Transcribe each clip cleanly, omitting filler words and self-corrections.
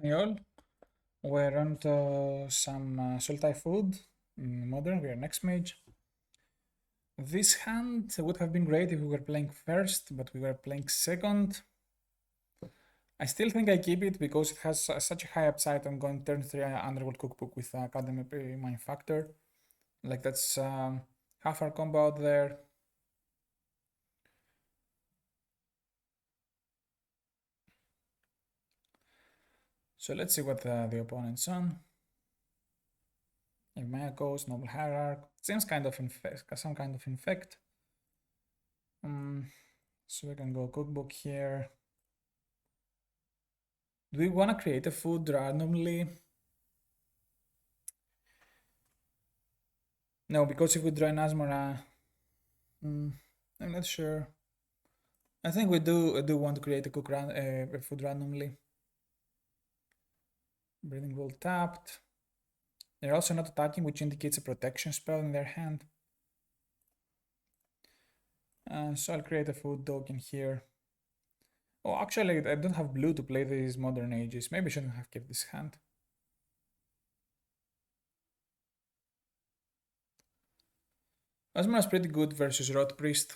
Hey all, we're on to some Sultai Food modern, we're next mage. This hand would have been great if we were playing first, but we were playing second. I still think I keep it because it has such a high upside on going turn 3 Underworld Cookbook with Academy Manufactor. Like that's half our combo out there. So let's see what the opponent's on. If goes, Noble Hierarch, seems kind of some kind of infect. So we can go cookbook here. Do we want to create a food randomly? No, because if we draw an Asmara, I'm not sure. I think we do want to create a food randomly. Breathing Bolt tapped. They're also not attacking, which indicates a protection spell in their hand. So I'll create a food token here. Oh, actually, I don't have blue to play these modern ages. Maybe I shouldn't have kept this hand. Asmara is pretty good versus Rot Priest.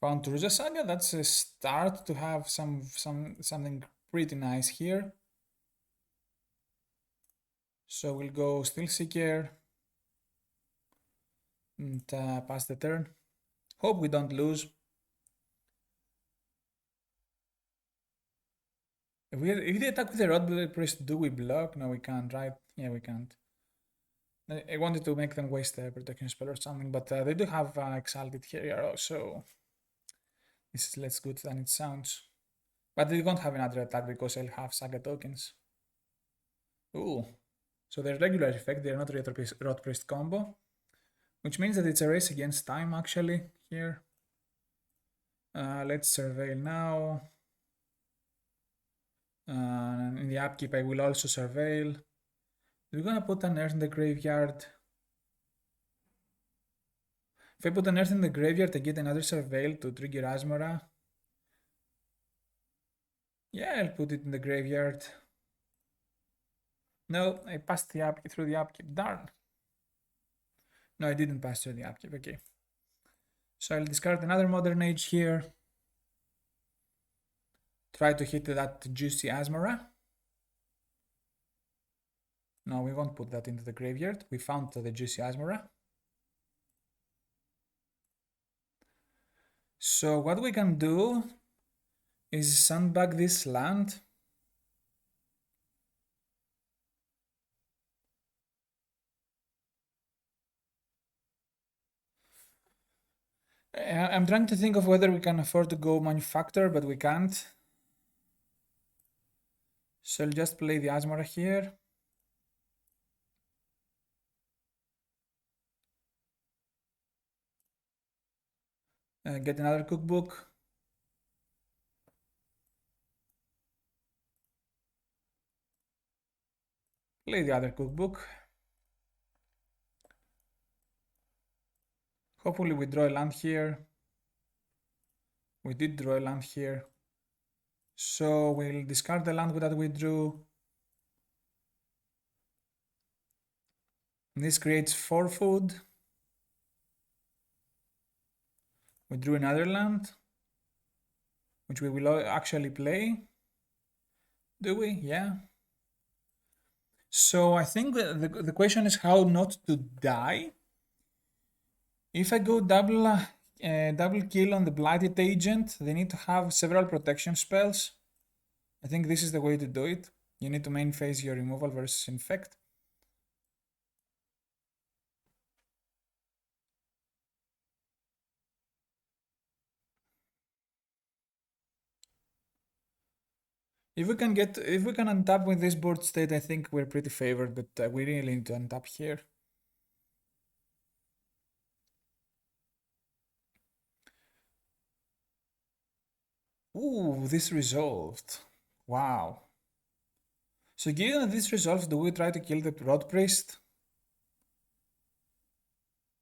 Found Truza Saga, that's a start to have something pretty nice here. So we'll go Steel Seeker and pass the turn. Hope we don't lose. If they attack with the Rod Priest, do we block? No, we can't, right? Yeah, we can't. I wanted to make them waste a protection spell or something, but they do have Exalted here, so this is less good than it sounds. But they won't have another attack because I'll have Saga tokens. Ooh. So their regular effect, they're not Rod Priest combo, which means that it's a race against time actually here. Let's surveil now. In the upkeep, I will also surveil. We're gonna put an earth in the graveyard. If I put an earth in the graveyard, I get another surveil to trigger Asmara. Yeah, I'll put it in the graveyard. No, I passed through the upkeep. Darn. No, I didn't pass through the upkeep. Okay. So I'll discard another Modern Age here. Try to hit that juicy Asmara. No, we won't put that into the graveyard. We found the juicy Asmara. So what we can do is sandbag this land. I'm trying to think of whether we can afford to go manufacture, but we can't. So I'll just play the Asmara here. Get another cookbook. Play the other cookbook. Hopefully we draw a land here. We did draw a land here. So we'll discard the land that we drew. This creates 4 food. We drew another land, which we will actually play. Do we? Yeah. So I think the question is how not to die. If I go double kill on the Blighted Agent, they need to have several protection spells. I think this is the way to do it. You need to main phase your removal versus Infect. If we can untap with this board state, I think we're pretty favored, but we really need to untap here. Ooh, this resolved. Wow. So given that this resolves, do we try to kill the Rod Priest?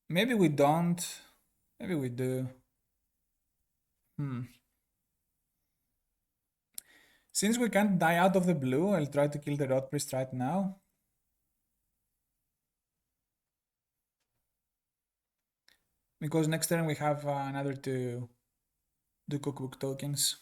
Maybe we don't. Maybe we do. Since we can't die out of the blue, I'll try to kill the Rot Priest right now. Because next turn we have another two cookbook tokens.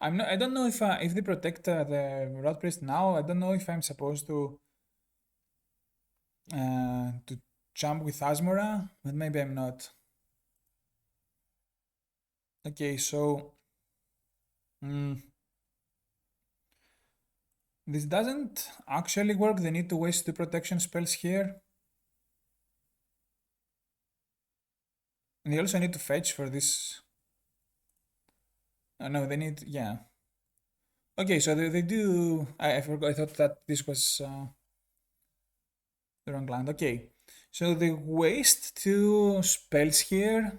I don't know if they protect the Rot Priest now. I don't know if I'm supposed to jump with Asmora, but maybe I'm not. Okay, so this doesn't actually work. They need to waste two protection spells here. And they also need to fetch for this. No, they need, yeah. Okay, so they do. I forgot. I thought that this was the wrong land. Okay, so they waste two spells here,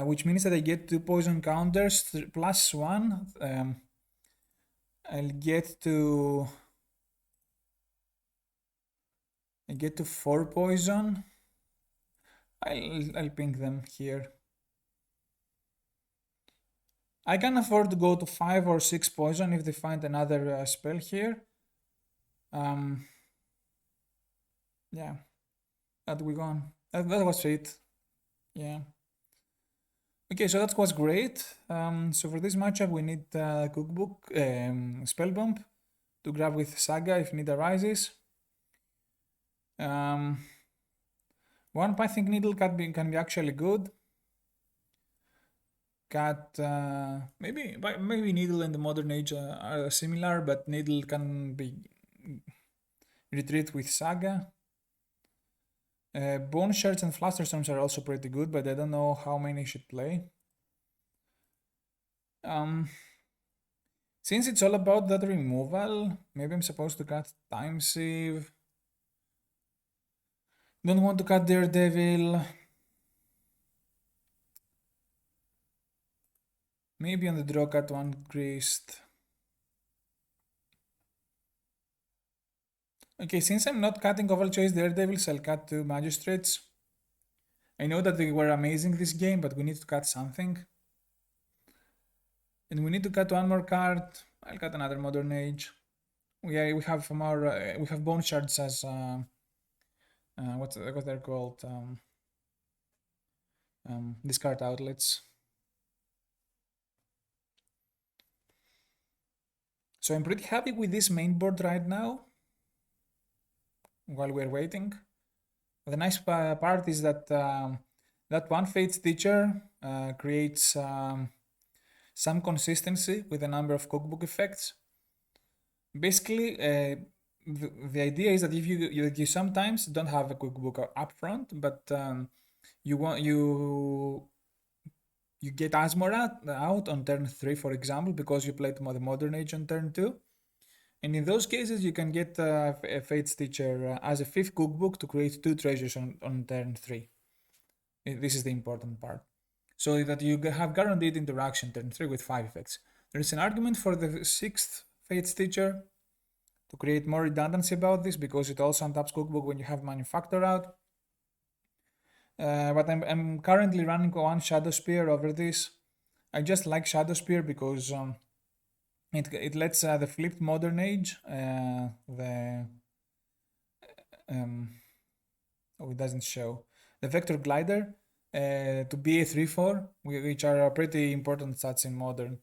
which means that I get two poison counters plus one. I'll get to. I get to 4 poison. I'll ping them here. I can afford to go to 5 or 6 poison if they find another spell here. Yeah, that we gone. That was it. Yeah. Okay, so that was great. So for this matchup, we need cookbook, spell bomb to grab with Saga if need arises. One Python Needle can be actually good. Cat maybe Needle and the Modern Age are similar, but Needle can be retreat with Saga. Bone Shards and Flusterstorms are also pretty good, but I don't know how many should play. Since it's all about that removal, maybe I'm supposed to cut Time Save. Don't want to cut Daredevil. Maybe on the draw cut one Grist. Okay, since I'm not cutting Oval Choice Daredevils, I'll cut two Magistrates. I know that they were amazing this game, but we need to cut something. And we need to cut one more card. I'll cut another Modern Age. We have more. We have Bone Shards as what they're called. Discard outlets. So I'm pretty happy with this main board right now. While we're waiting, the nice part is that that one Fate Teacher creates some consistency with a number of cookbook effects. Basically, the idea is that if you sometimes don't have a cookbook up front, but you get Asmora out on turn 3, for example, because you played the Modern Age on turn 2. And in those cases, you can get a Fate's Teacher as a 5th cookbook to create 2 treasures on turn 3. This is the important part. So that you have guaranteed interaction turn 3 with 5 effects. There is an argument for the 6th Fate's Teacher to create more redundancy about this because it also untaps cookbook when you have Manufactor out. But I'm currently running one Shadow Spear over this. I just like Shadow Spear because it lets the flipped Modern Age, it doesn't show, the Vector Glider, to be a 3/4, which are pretty important stats in Modern.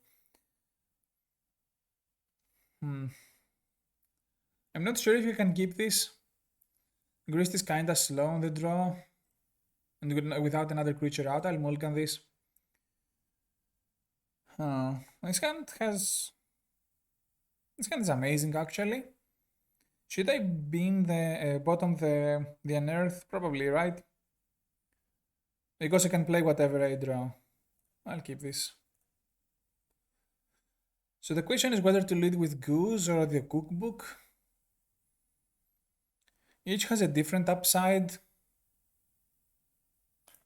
I'm not sure if you can keep this. Grist is kinda slow on the draw, and without another creature out, I'll mulligan this. This hand is amazing actually. Should I beam the bottom the unearth? Probably, right? Because I can play whatever I draw. I'll keep this. So the question is whether to lead with Goose or the Cookbook. Each has a different upside.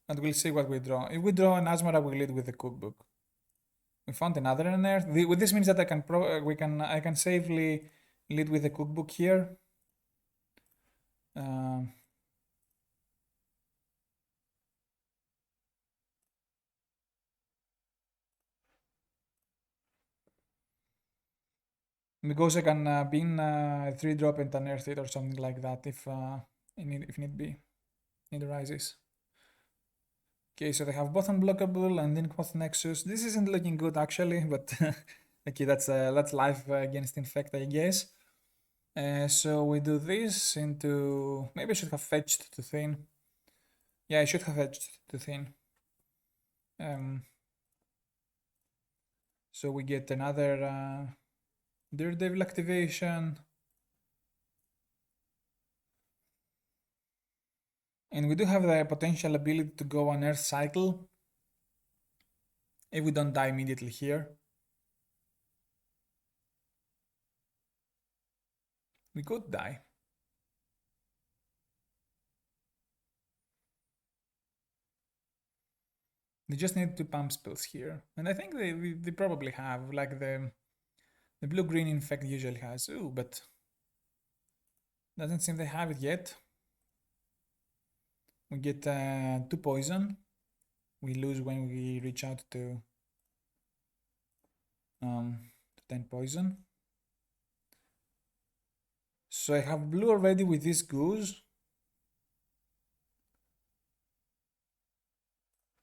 And we'll see what we draw. If we draw an Asmara, we lead with the Cookbook. We found another unearth. This means that I can safely lead with the cookbook here. Um, because I can bin 3-drop and unearth it or something like that if need be, need arises. Okay, so they have both unblockable and Inquoth Nexus. This isn't looking good actually, but okay, that's life against Infect, I guess. So we do this into maybe I should have fetched to thin. Yeah, I should have fetched to thin. Um, so we get another Daredevil activation. And we do have the potential ability to go on Earth Cycle if we don't die immediately here. We could die. They just need to pump spells here. And I think they probably have, like the blue-green Infect usually has. Ooh, but doesn't seem they have it yet. We get 2 poison. We lose when we reach out to 10 poison. So I have blue already with this goose.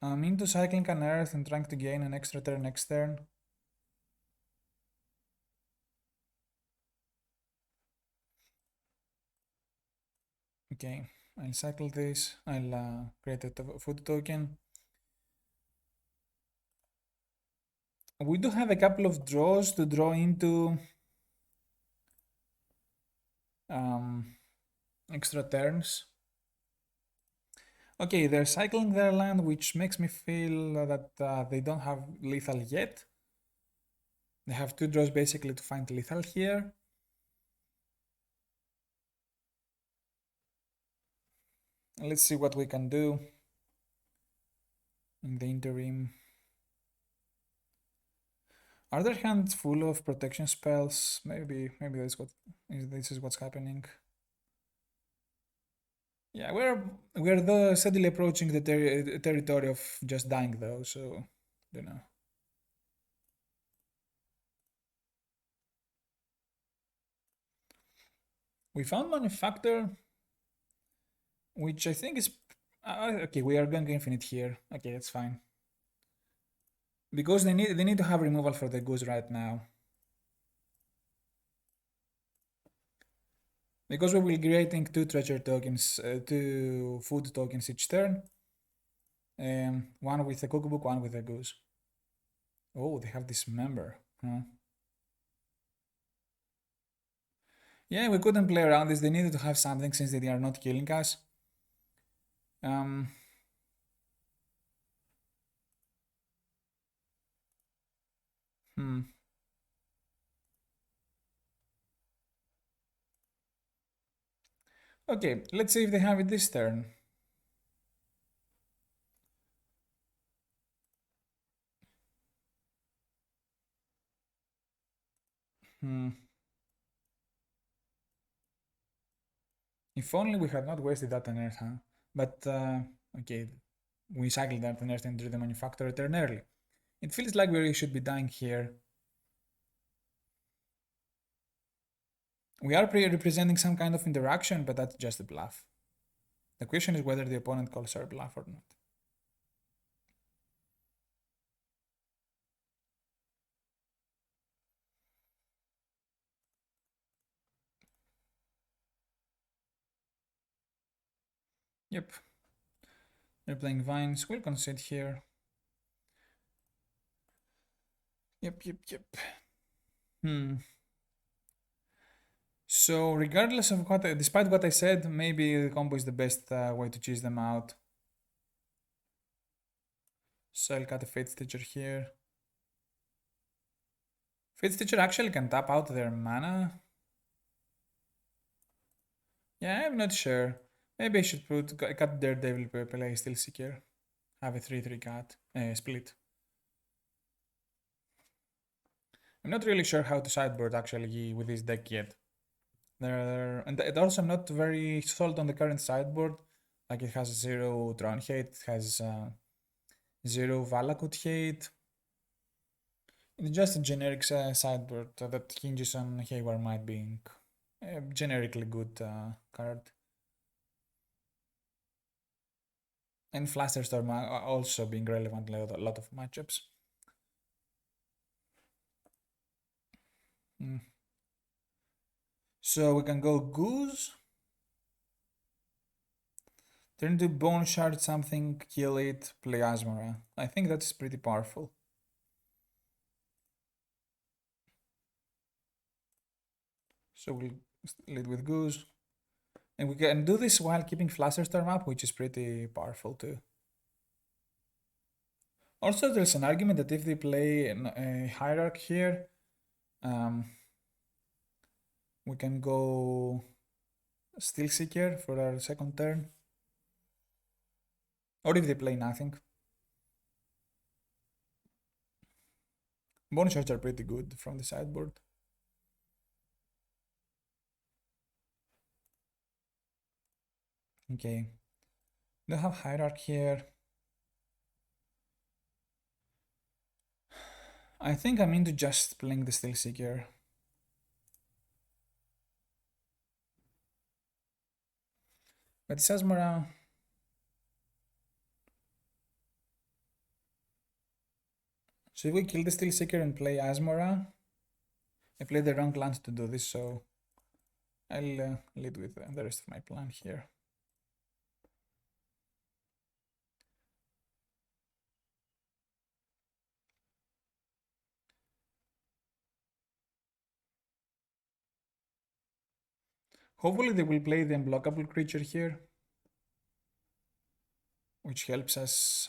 I'm into cycling an earth and trying to gain an extra turn next turn. Okay, I'll cycle this. I'll create a food token. We do have a couple of draws to draw into extra turns. Okay, they're cycling their land, which makes me feel that they don't have lethal yet. They have 2 draws basically to find lethal here. Let's see what we can do in the interim. Are their hands full of protection spells? Maybe this is what's happening. Yeah, we're though steadily approaching the territory of just dying though, so you know. We found manufacture, which I think is okay. We are going infinite here. Okay, that's fine. Because they need to have removal for the goose right now. Because we will be creating 2 treasure tokens, 2 food tokens each turn. One with a cookbook, one with a goose. Oh, they have Dismember. Huh? Yeah, we couldn't play around this. They needed to have something since they are not killing us. Um, hmm. Okay, let's see if they have it this turn. Hmm. If only we had not wasted that on Earth, huh? But, okay, we cycled that on Earth and drew the manufacturer turn early. It feels like we really should be dying here. We are representing some kind of interaction, but that's just a bluff. The question is whether the opponent calls our bluff or not. Yep. They're playing Vines. We'll concede here. Yep. Hmm. So regardless of despite what I said, maybe the combo is the best way to cheese them out. So I'll cut a Fate Stitcher here. Fate Stitcher actually can tap out their mana. Yeah, I'm not sure. Maybe I should cut Daredevil, play Steel Seeker. Have a 3-3 cut, split. I'm not really sure how to sideboard actually with this deck yet. And also I'm not very sold on the current sideboard. Like it has 0 drone hate, it has 0 Valakut hate. It's just a generic sideboard that hinges on Haywire Might being a generically good card. And Flusterstorm also being relevant in a lot of matchups. Mm. So we can go Goose. Turn to Bone Shard something, kill it, play Asmara. I think that's pretty powerful. So we'll lead with Goose. And we can do this while keeping Flusterstorm up, which is pretty powerful too. Also, there's an argument that if they play a Hierarch here, we can go Steel Seeker for our second turn. Or if they play nothing. Bone Shards are pretty good from the sideboard. Okay. Don't have Hierarch here. I think I'm into just playing the Steel Seeker. But Sasmara... So if we kill the Steel Seeker and play Asmara, I played the wrong land to do this, so I'll lead with the rest of my plan here. Hopefully they will play the unblockable creature here, which helps us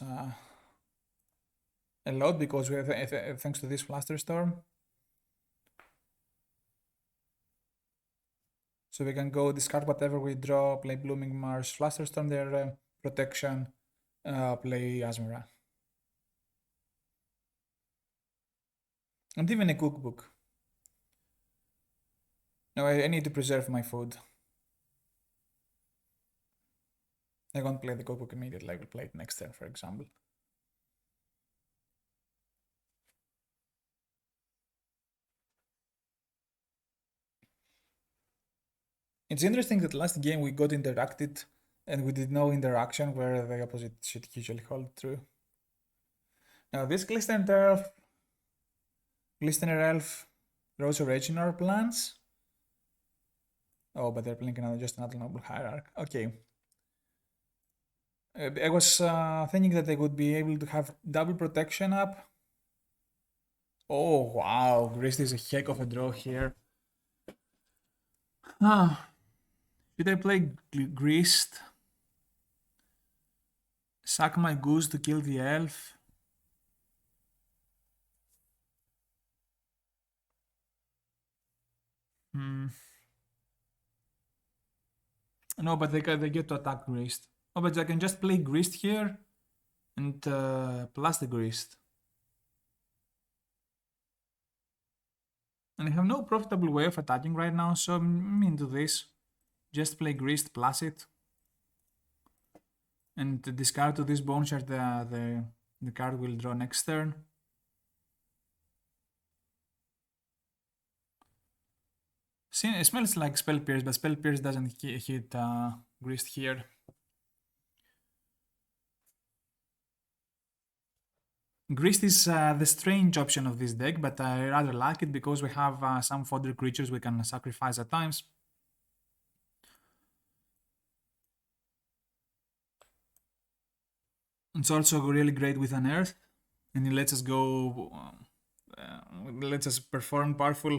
a lot because we have, thanks to this Flusterstorm. So we can go discard whatever we draw, play Blooming Mars, Flusterstorm their protection, play Asmara. And even a cookbook. Now I need to preserve my food. I won't play the cookbook immediately, I will play it next turn, for example. It's interesting that last game we got interacted and we did no interaction where the opposite should usually hold true. Now this Glistener Elf Rose Original plans. Oh, but they're playing just another Noble Hierarch. Okay. I was thinking that they would be able to have double protection up. Oh, wow. Grist is a heck of a draw here. Should I play Grist? Sack my goose to kill the elf? No, but they get to attack Grist. Oh, but I can just play Grist here and plus the Grist. And I have no profitable way of attacking right now, so I'm into this. Just play Grist plus it. And discard to this Bone Shard the card will draw next turn. See, it smells like Spell Pierce, but Spell Pierce doesn't hit Grist here. Grist is the strange option of this deck, but I rather like it because we have some fodder creatures we can sacrifice at times. It's also really great with an Earth, and it lets us go, lets us perform powerful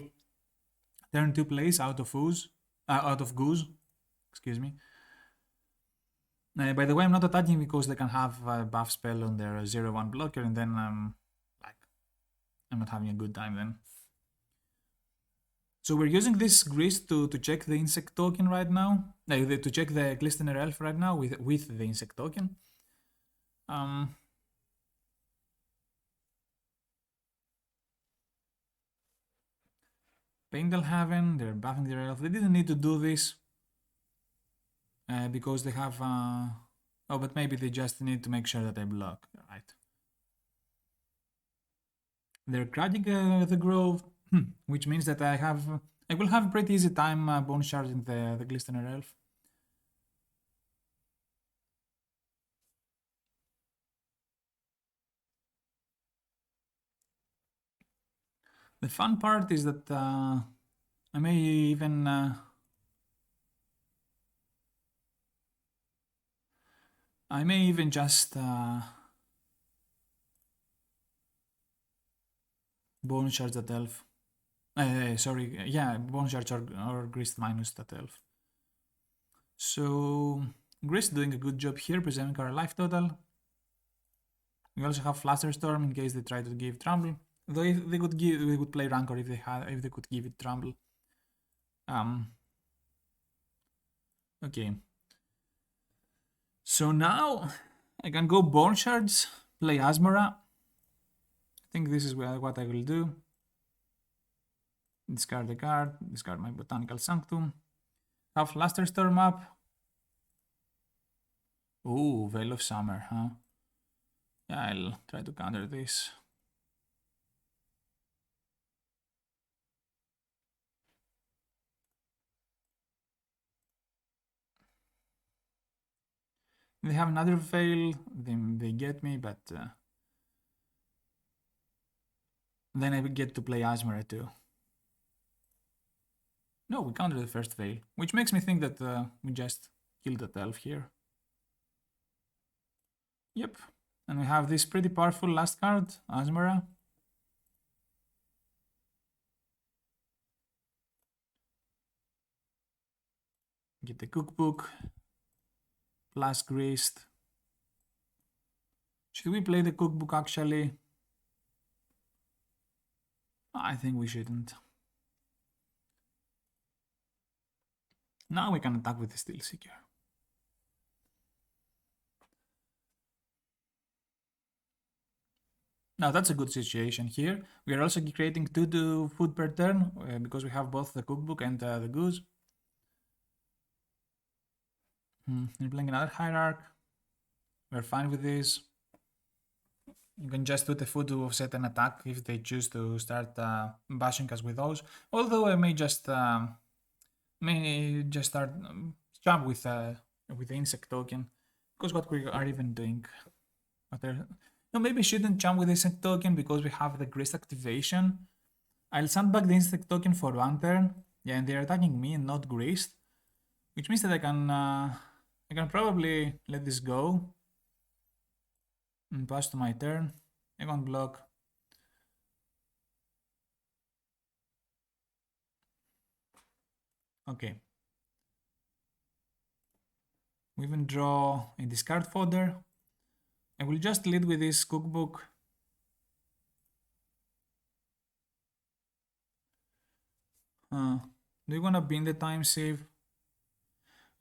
turn 2 plays out of Goose, excuse me. By the way, I'm not attacking because they can have a buff spell on their 0-1 blocker, and then I'm not having a good time then. So we're using this Grist to check the Insect token right now, to check the Glistener Elf right now with the Insect token. Paindelhaven, they're buffing their elf. They didn't need to do this because they have... oh, but maybe they just need to make sure that I block, right? They're cracking the Grove, which means that I will have a pretty easy time bone charging the Glistener Elf. The fun part is that I may even just bone charge that elf. Sorry, yeah, bone charge or grist minus that elf. So grist doing a good job here, preserving our life total. We also have Flusterstorm in case they try to give Trumble. Though if they would play Rancor if they could give it Trumble. Okay. So now I can go Bone Shards, play Asmora. I think this is what I will do. Discard the card, discard my Botanical Sanctum. Have Flusterstorm up. Ooh, Veil of Summer, huh? Yeah, I'll try to counter this. They have another Veil, then they get me, but then I will get to play Asmara too. No, we counter the first Veil, which makes me think that we just killed that elf here. Yep, and we have this pretty powerful last card, Asmara. Get the cookbook, plus grist. Should we play the cookbook actually? I think we shouldn't. Now we can attack with the Steel Seeker. Now that's a good situation here. We are also creating 2 food per turn because we have both the cookbook and the goose. You're playing another hierarch. We're fine with this. You can just do the food to offset an attack if they choose to start bashing us with those. Although I may just start jump with the insect token because what we are even doing. No, maybe I shouldn't jump with the insect token because we have the grist activation. I'll sandbag the insect token for 1 turn. Yeah, and they're attacking me and not grist, which means that I can probably let this go and pass to my turn. I can't block. Okay. We even draw a discard fodder. I will just lead with this cookbook. Do you want to bin the time save?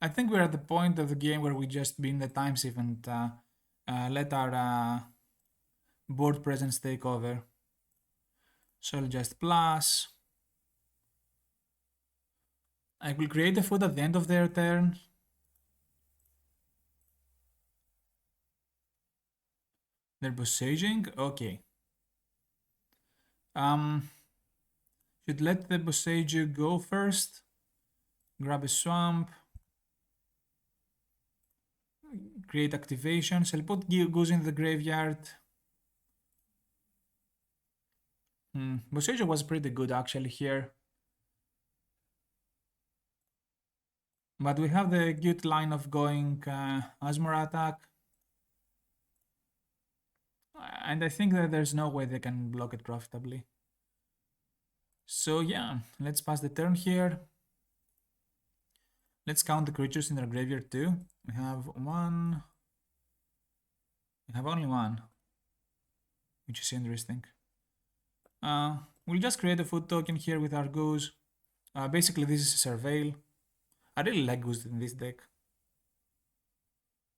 I think we're at the point of the game where we just bin the time save and let our board presence take over. So I'll just plus. I will create a food at the end of their turn. They're bossaging? Okay. Should let the bossage go first. Grab a swamp. Create activations. I'll put goose in the graveyard. Bossage was pretty good actually here. But we have the cute line of going Asmora attack. And I think that there's no way they can block it profitably. So yeah, let's pass the turn here. Let's count the creatures in their graveyard too. We have one. We have only one, which is interesting. We'll just create a food token here with our goose. Basically, this is a surveil. I really like goose in this deck.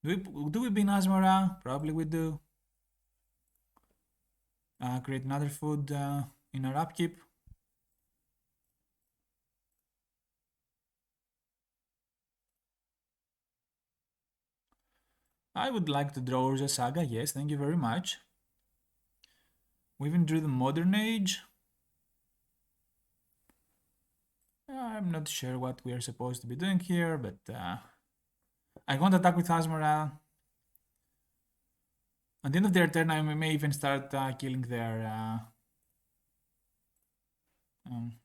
Do we bin Asmara? Probably we do. Create another food in our upkeep. I would like to draw Urza Saga, yes, thank you very much. We even drew the Modern Age. I'm not sure what we are supposed to be doing here, but I won't attack with Asmara. At the end of their turn, I may even start killing their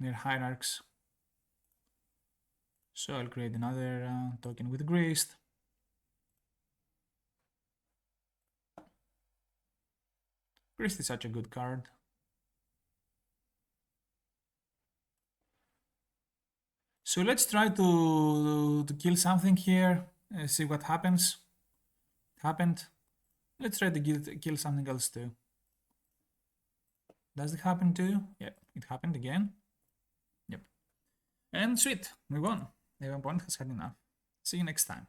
hierarchs. So I'll create another token with Graced. Graced is such a good card. So let's try to kill something here. See what happens. It happened. Let's try to kill something else too. Does it happen too? Yeah, it happened again. Yep. And sweet, we won. The opponent has had enough. See you next time.